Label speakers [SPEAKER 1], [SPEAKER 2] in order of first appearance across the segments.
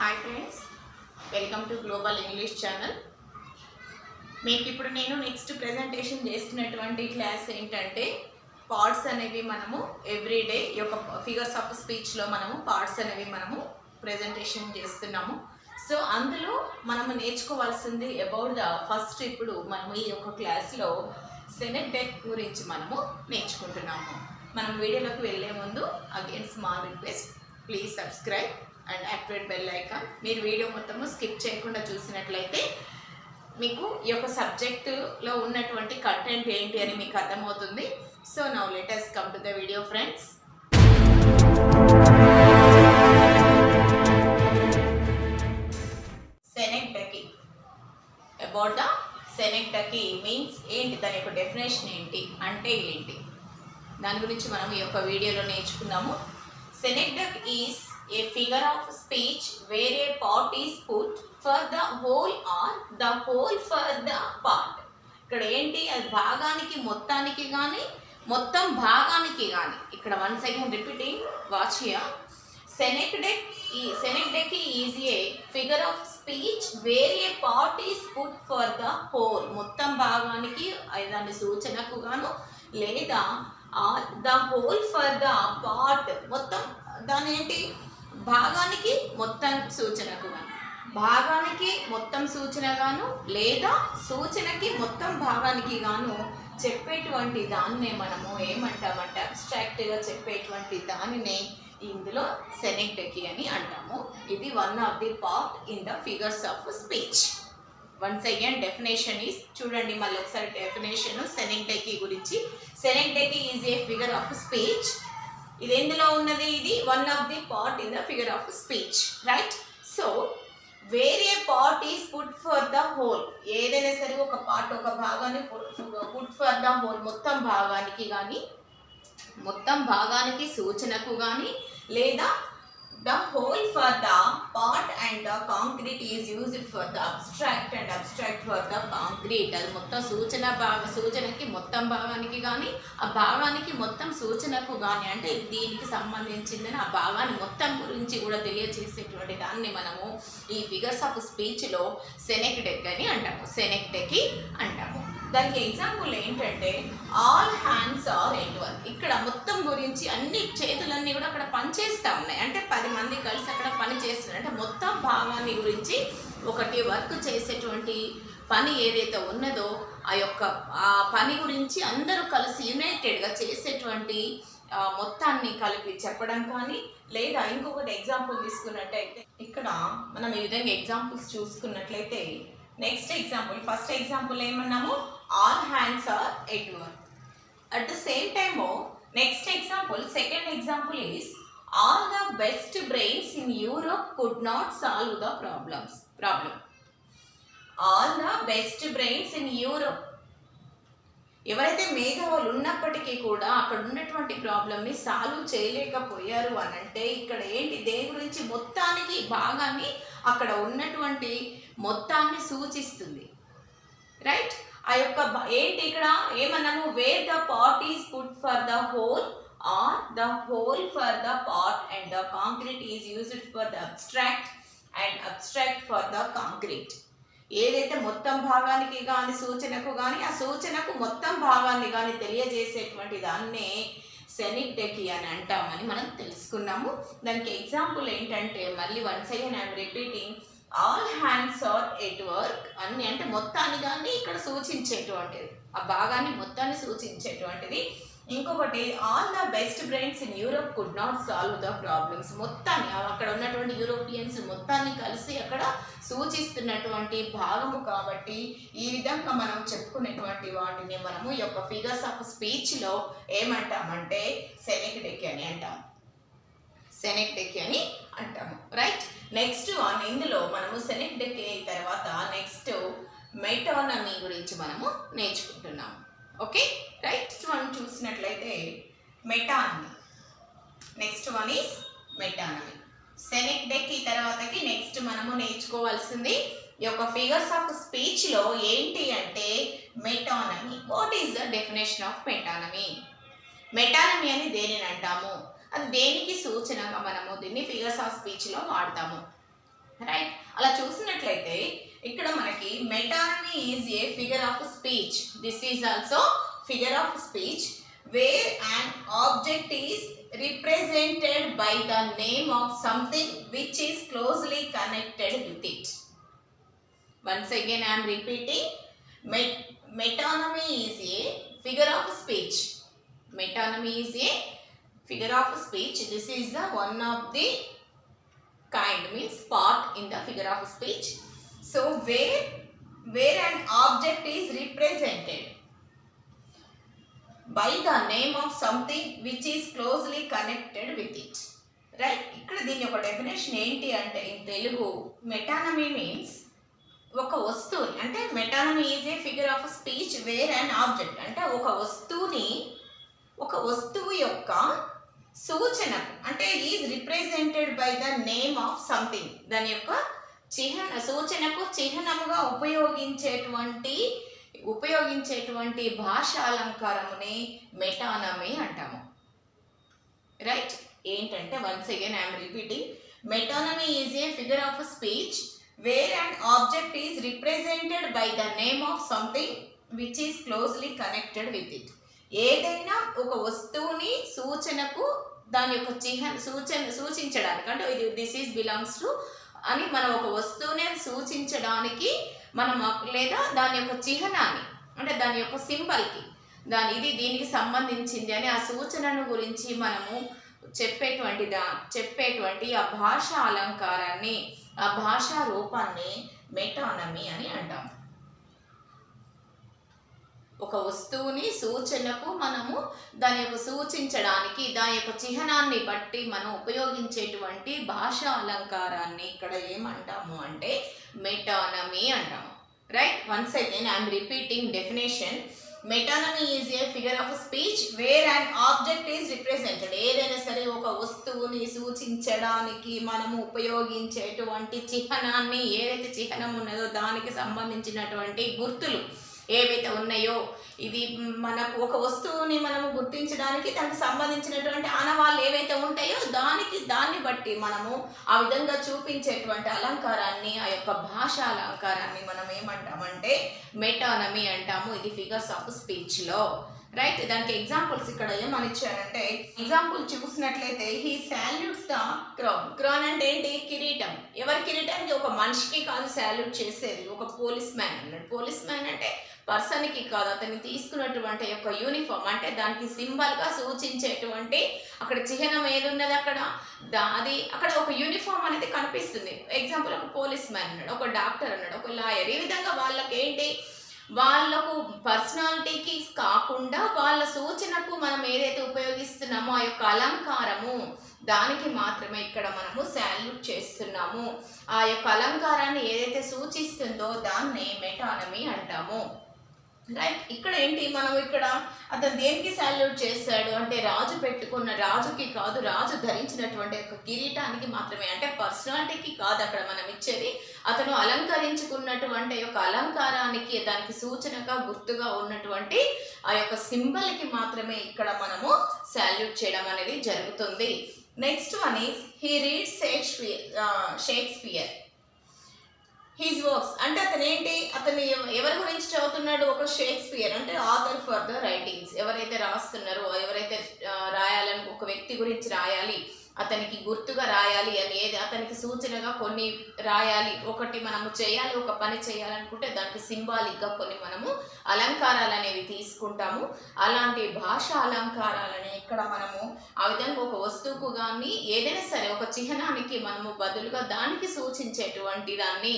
[SPEAKER 1] Hi friends, welcome to global English channel. మీకు ఇప్పుడు నేను నెక్స్ట్ ప్రెజెంటేషన్ చేస్తున్నటువంటి క్లాస్ ఏంటంటే పార్ట్స్ అనేవి మనము ఎవ్రీడే ఈ యొక్క ఫిగర్స్ ఆఫ్ స్పీచ్లో మనము పార్ట్స్ అనేవి మనము ప్రెజెంటేషన్ చేస్తున్నాము. సో అందులో మనము నేర్చుకోవాల్సింది అబౌట్ ద ఫస్ట్ ఇప్పుడు మనము ఈ యొక్క క్లాస్లో సెనెక్డెక్ గురించి మనము నేర్చుకుంటున్నాము. మనం వీడియోలోకి వెళ్ళే ముందు again small request, please subscribe and activate bell icon. మీరు వీడియో మొత్తము స్కిప్ చేయకుండా చూసినట్లయితే మీకు ఈ యొక్క సబ్జెక్టులో ఉన్నటువంటి కంటెంట్ ఏంటి అని మీకు అర్థమవుతుంది. So now let us come to the video friends. Synecdoche, about the synecdoche means ఏంటి, దాని యొక్క డెఫినేషన్ ఏంటి, అంటే ఏంటి, దాని గురించి మనం ఈ యొక్క వీడియోలో నేర్చుకుందాము. సెనెక్డక్ is a figure of speech where a part is put for the whole or the whole for the part. ఇక్కడ ఏంటి, అది భాగానికి మొత్తానికి కానీ మొత్తం భాగానికి కానీ. ఇక్కడ once again repeating, watch here. Synecdoche is a figure of speech where a part is put for the whole, మొత్తం భాగానికి దాని సూచనకు గాను, లేదా the whole for the part, మొత్తం దాని ఏంటి భాగానికి మొత్తం సూచనకు గాను, భాగానికి మొత్తం సూచనగాను, లేదా సూచనకి మొత్తం భాగానికి గాను చెప్పేటువంటి దాన్నే మనము ఏమంటామంటే అబ్స్ట్రాక్ట్గా చెప్పేటువంటి దానినే ఇందులో సెనెక్డకీ అని అంటాము. ఇది one of the part in the figures of speech. Once again definition is, చూడండి మళ్ళీ ఒకసారి డెఫినేషన్ సెనెక్డకీ గురించి. Synecdoche is a figure of speech. ఇది ఎందులో ఉన్నది, ఇది one of the part in the figure of speech, right. So where a part is put for the whole, ఏదైనా సరే ఒక పార్ట్, ఒక భాగాన్ని పుట్ ఫర్ ద హోల్, మొత్తం భాగానికి కానీ మొత్తం భాగానికి సూచనకు కానీ, లేదా the whole for the part and the concrete is used for the abstract and abstract for the concrete. అది మొత్తం సూచనకి మొత్తం భాగానికి కానీ, ఆ భాగానికి మొత్తం సూచనకు కానీ, అంటే దీనికి సంబంధించిందని ఆ భాగాన్ని మొత్తం గురించి కూడా తెలియజేసేటువంటి దాన్ని మనము ఈ ఫిగర్స్ ఆఫ్ స్పీచ్లో సెనెక్డెక్ అని అంటాము, సెనెక్డకీ అంటాము. దానికి ఎగ్జాంపుల్ ఏంటంటే all hands are at work. ఇక్కడ మొత్తం గురించి అన్ని చేతులన్నీ కూడా అక్కడ పనిచేస్తూ ఉన్నాయి, అంటే 10 మంది కలిసి అక్కడ పని చేస్తున్నారు, అంటే మొత్తం భాగాన్ని గురించి ఒకటి వర్క్ చేసేటువంటి పని ఏదైతే ఉన్నదో ఆ పని గురించి అందరూ కలిసి యునైటెడ్గా చేసేటువంటి మొత్తాన్ని కలిపి చెప్పడం కానీ, లేదా ఇంకొకటి ఎగ్జాంపుల్ తీసుకున్నట్టయితే ఇక్కడ మనం ఈ విధంగా ఎగ్జాంపుల్స్ చూసుకున్నట్లయితే నెక్స్ట్ ఎగ్జాంపుల్, ఫస్ట్ ఎగ్జాంపుల్ ఏమన్నాము, all hands are at work. At the same time next example, second example is all the best brains in Europe could not solve the problem. All the best brains in Europe, ఎవరైతే మేధావులు ఉన్నప్పటికీ కూడా అక్కడ ఉన్నటువంటి ప్రాబ్లమ్ని solve చేయలేకపోయారు అని అంటే ఇక్కడ ఏంటి, దేని గురించి, మొత్తానికి భాగాన్ని, అక్కడ ఉన్నటువంటి మొత్తాన్ని సూచిస్తుంది, రైట్. ఆ యొక్క ఏంటి ఇక్కడ ఏమన్నాము, where the part is put for the whole or the whole for the part and the concrete is used for the abstract and abstract for the concrete. ఏదైతే మొత్తం భాగానికి కానీ సూచనకు కానీ, ఆ సూచనకు మొత్తం భాగాన్ని కానీ తెలియజేసేటువంటి దాన్నే సెనెక్డకీ అని అంటామని మనం తెలుసుకున్నాము. దానికి ఎగ్జాంపుల్ ఏంటంటే మళ్ళీ once again I'm repeating, all hands are at work అని అంటే మొత్తాన్ని కానీ ఇక్కడ సూచించేటువంటిది, ఆ భాగాన్ని మొత్తాన్ని సూచించేటువంటిది. ఇంకొకటి all the best brains in Europe could not solve the problems, మొత్తాన్ని అక్కడ ఉన్నటువంటి యూరోపియన్స్ మొత్తాన్ని కలిసి అక్కడ సూచిస్తున్నటువంటి భాగము. కాబట్టి ఈ విధంగా మనం చెప్పుకునేటువంటి వాటిని మనము ఈ యొక్క ఫిగర్స్ ఆఫ్ స్పీచ్లో ఏమంటామంటే సెనెక్డకీ అని అంటాము, సెనెక్డకీ అని అంటాము, రైట్. నెక్స్ట్ ఇందులో మనము సెనెక్డకీ తర్వాత నెక్స్ట్ మెటానమీ గురించి మనము నేర్చుకుంటున్నాము, ఓకే రైట్. మనం చూసినట్లయితే మెటానమీ, నెక్స్ట్ వన్ ఈస్ మెటానమీ. సెనెక్డకీ తర్వాతకి నెక్స్ట్ మనము నేర్చుకోవాల్సింది ఈ యొక్క ఫిగర్స్ ఆఫ్ స్పీచ్లో ఏంటి అంటే metonymy. What is the definition of metonymy? Metonymy అని దేనిని అంటాము, అది దేనికి సూచనగా మనము దీన్ని ఫిగర్స్ ఆఫ్ స్పీచ్లో వాడతాము. అలా చూసినట్లయితే ఇక్కడ మనకి metonymy is a figure of speech. This is also figure of speech where an object is represented by the name of something which is closely connected with it. Once again I am repeating, metonymy is a figure of speech. Metonymy is a figure of speech. This is the one of the kind, means part in the figure of speech. So where an object is represented by the name of something which is closely connected with it. Right? ఇక్కడ దీని యొక్క definition ఏంటి అంటే in Telugu మెటానమీ means ఒక వస్తువుని, అంటే metonymy is a figure of speech where and object, అంటే ఒక వస్తువు యొక్క సూచన, అంటే is represented by the name of something, దాని యొక్క సూచనకు చిహ్నముగా ఉపయోగించేటువంటి భాషా అలంకారముని మెటానమీ అంటాము. రైట్? ఏంటంటే once again I'm repeating, metonymy is a figure of speech where and object is represented by the name of something which is closely connected with it. ఏదైనా ఒక వస్తువుని సూచనకు దాని యొక్క సూచించడానికి, అంటే ఇది దిస్ ఈజ్ బిలాంగ్స్ టు అని మనం ఒక వస్తువుని సూచించడానికి మనం, లేదా దాని యొక్క చిహ్నాన్ని, అంటే దాని యొక్క సింబల్కి ఇది దీనికి సంబంధించింది అని ఆ సూచనను గురించి మనము చెప్పేటువంటి ఆ భాషా అలంకారాన్ని, ఆ భాషా రూపాన్ని మెటానమీ అని అంటాం. ఒక వస్తువుని సూచనకు మనము దాని యొక్క సూచించడానికి దాని యొక్క చిహ్నాన్ని బట్టి మనం ఉపయోగించేటువంటి భాషా అలంకారాన్ని ఇక్కడ ఏమంటాము అంటే మెటానమీ అంటాము. Right? Once again I'm repeating definition. Metonymy is a figure of speech where and object is represented. ఏదైనా సరే ఒక వస్తువుని సూచించడానికి మనము ఉపయోగించేటువంటి చిహ్నాన్ని, ఏదైతే చిహ్నం ఉన్నదో దానికి సంబంధించినటువంటి గుర్తులు ఏవైతే ఉన్నాయో, ఇది మనకు ఒక వస్తువుని మనము గుర్తించడానికి దానికి సంబంధించినటువంటి ఆనవాళ్ళు ఏవైతే ఉంటాయో దాన్ని బట్టి మనము ఆ విధంగా చూపించేటువంటి అలంకారాన్ని, ఆ యొక్క భాషా అలంకారాన్ని మనం ఏమంటామంటే మెటానమీ అంటాము. ఇది ఫిగర్స్ ఆఫ్ స్పీచ్లో. రైట్? దానికి ఎగ్జాంపుల్స్ ఇక్కడ ఏమని ఇచ్చారంటే, ఎగ్జాంపుల్ చూసినట్లయితే he salutes the crown. Crown అంటే ఏంటి? కిరీటం. ఎవరి కిరీటానికి? ఒక మనిషికి కాదు సాల్యూట్ చేసేది, ఒక పోలీస్ మ్యాన్ అన్నాడు. పోలీస్ మ్యాన్ అంటే పర్సన్కి కాదు, అతన్ని తీసుకున్నటువంటి యొక్క యూనిఫామ్, అంటే దానికి సింబల్గా సూచించేటువంటి అక్కడ చిహ్నం ఏది ఉన్నది అక్కడ అక్కడ ఒక యూనిఫామ్ అనేది కనిపిస్తుంది. ఎగ్జాంపుల్ ఒక పోలీస్ మ్యాన్ అన్నాడు, ఒక డాక్టర్ అన్నాడు, ఒక లాయర్. ఈ విధంగా వాళ్ళకి ఏంటి, వాళ్ళకు పర్సనాలిటీకి కాకుండా వాళ్ళ సూచనకు మనం ఏదైతే ఉపయోగిస్తున్నామో ఆ యొక్క అలంకారము, దానికి మాత్రమే ఇక్కడ మనము సాల్యూట్ చేస్తున్నాము. ఆ యొక్క అలంకారాన్ని ఏదైతే సూచిస్తుందో దాన్ని మెటానమీ అంటాము. రైట్? ఇక్కడ ఏంటి, మనం ఇక్కడ అతను దేనికి సాల్యూట్ చేశాడు అంటే రాజుకి కాదు, రాజు ధరించినటువంటి యొక్క కిరీటానికి మాత్రమే, అంటే పర్సనాలిటీకి కాదు అక్కడ మనం ఇచ్చేది, అతను అలంకరించుకున్నటువంటి యొక్క అలంకారానికి, దానికి సూచనగా గుర్తుగా ఉన్నటువంటి ఆ యొక్క సింబల్కి మాత్రమే ఇక్కడ మనము సాల్యూట్ చేయడం అనేది జరుగుతుంది. Next one is he reads Shakespeare his works. అంటే అతను ఎవరి గురించి చదువుతున్నాడు? ఒక షేక్స్పియర్, అంటే ఆథర్ ఫర్ ద రైటింగ్స్. ఎవరైతే రాస్తున్నారో, ఎవరైతే రాయాలని, ఒక వ్యక్తి గురించి రాయాలి, అతనికి గుర్తుగా రాయాలి అని, అతనికి సూచనగా కొన్ని రాయాలి, ఒకటి మనము చేయాలి, ఒక పని చేయాలనుకుంటే దానికి సింబాలిక్గా కొన్ని మనము అలంకారాలు అనేవి తీసుకుంటాము. అలాంటి భాషా అలంకారాలని ఇక్కడ మనము ఆ విధంగా ఒక వస్తువుకు కానీ ఏదైనా సరే ఒక చిహ్నానికి మనము బదులుగా దానికి సూచించేటువంటి దాన్ని,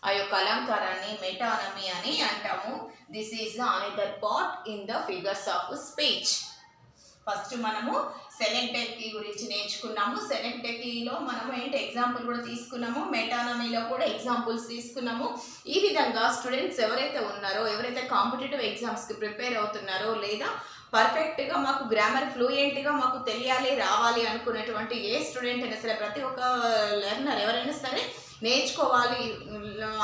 [SPEAKER 1] ఆ యొక్క అలంకారాన్ని మెటానమీ అని అంటాము. This is the another part in the figures of speech. First మనము సెనెక్టెకీ గురించి నేర్చుకున్నాము. సెనెక్టెకీలో మనము ఎగ్జాంపుల్ కూడా తీసుకున్నాము, మెటానమీలో కూడా ఎగ్జాంపుల్స్ తీసుకున్నాము. ఈ విధంగా స్టూడెంట్స్ ఎవరైతే ఉన్నారో, ఎవరైతే కాంపిటేటివ్ ఎగ్జామ్స్కి ప్రిపేర్ అవుతున్నారో, లేదా పర్ఫెక్ట్గా మాకు గ్రామర్ ఫ్లూయెంట్గా మాకు తెలియాలి, రావాలి అనుకునేటువంటి ఏ స్టూడెంట్ అయినా సరే, ప్రతి ఒక్క లెర్నర్ ఎవరైనా సరే నేర్చుకోవాలి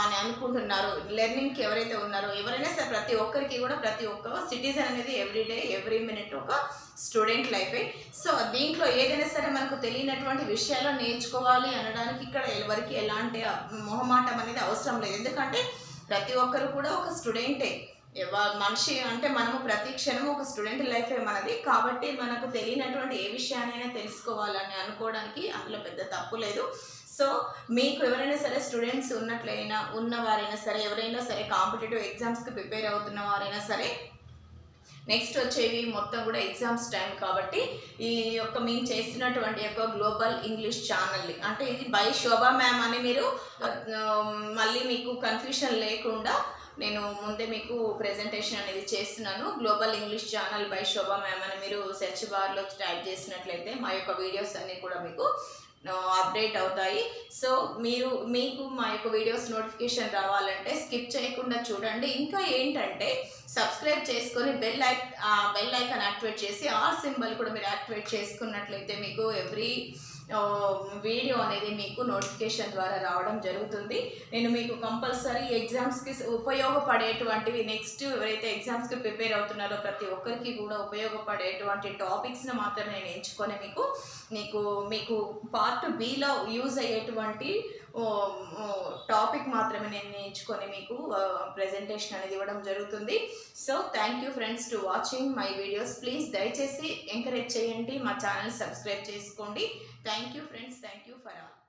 [SPEAKER 1] అని అనుకుంటున్నారో, లెర్నింగ్కి ఎవరైతే ఉన్నారో, ఎవరైనా సరే ప్రతి ఒక్కరికి కూడా ప్రతి ఒక్క సిటిజన్ అనేది ఎవ్రీడే ఎవ్రీ మినిట్ ఒక స్టూడెంట్ లైఫే. సో దీంట్లో ఏదైనా సరే మనకు తెలియనటువంటి విషయాలు నేర్చుకోవాలి అనడానికి ఇక్కడ ఎవరికి ఎలాంటి మొహమాటం అనేది అవసరం లేదు. ఎందుకంటే ప్రతి ఒక్కరు కూడా ఒక స్టూడెంటే. మనిషి అంటే మనము ప్రతి క్షణము ఒక స్టూడెంట్ లైఫే మనది. కాబట్టి మనకు తెలియనటువంటి ఏ విషయాన్నైనా తెలుసుకోవాలని అనుకోవడానికి అందులో పెద్ద తప్పు లేదు. సో మీకు ఎవరైనా సరే స్టూడెంట్స్ ఉన్నవారైనా సరే, ఎవరైనా సరే కాంపిటేటివ్ ఎగ్జామ్స్కి ప్రిపేర్ అవుతున్న వారైనా సరే, నెక్స్ట్ వచ్చేవి మొత్తం కూడా ఎగ్జామ్స్ టైం కాబట్టి ఈ యొక్క మేము చేస్తున్నటువంటి యొక్క గ్లోబల్ ఇంగ్లీష్ ఛానల్ అంటే ఇది బై శోభా మ్యామ్ అని మీరు మళ్ళీ మీకు కన్ఫ్యూషన్ లేకుండా నేను ముందే మీకు ప్రెజెంటేషన్ అనేది చేస్తున్నాను. Global English channel by Shobha ma'am అని మీరు సెర్చ్ బార్లో టైప్ చేసినట్లయితే మా యొక్క వీడియోస్ అన్నీ కూడా మీకు అప్డేట్ అవుతాయి. సో మీకు మా యొక్క వీడియోస్ నోటిఫికేషన్ రావాలంటే స్కిప్ చేయకుండా చూడండి. ఇంకా ఏంటంటే సబ్స్క్రైబ్ చేసుకొని బెల్ ఐకాన్ యాక్టివేట్ చేసి ఆల్ సింబల్ కూడా మీరు యాక్టివేట్ చేసుకున్నట్లయితే మీకు ఎవ్రీ వీడియో అనేది మీకు నోటిఫికేషన్ ద్వారా రావడం జరుగుతుంది. నేను మీకు కంపల్సరీ ఎగ్జామ్స్కి ఉపయోగపడేటువంటివి, నెక్స్ట్ ఎవరైతే ఎగ్జామ్స్కి ప్రిపేర్ అవుతున్నారో ప్రతి ఒక్కరికి కూడా ఉపయోగపడేటువంటి టాపిక్స్ని మాత్రమే నేను ఎంచుకొని మీకు పార్ట్ బిలో యూజ్ అయ్యేటువంటి టాపిక్ మాత్రమే నేను ఎంచుకొని మీకు ప్రెజెంటేషన్ అనేది ఇవ్వడం జరుగుతుంది. So thank you friends to watching my videos. Please దయచేసి ఎంకరేజ్ చేయండి, మా ఛానల్ సబ్స్క్రైబ్ చేసుకోండి. Thank you friends, thank you for all.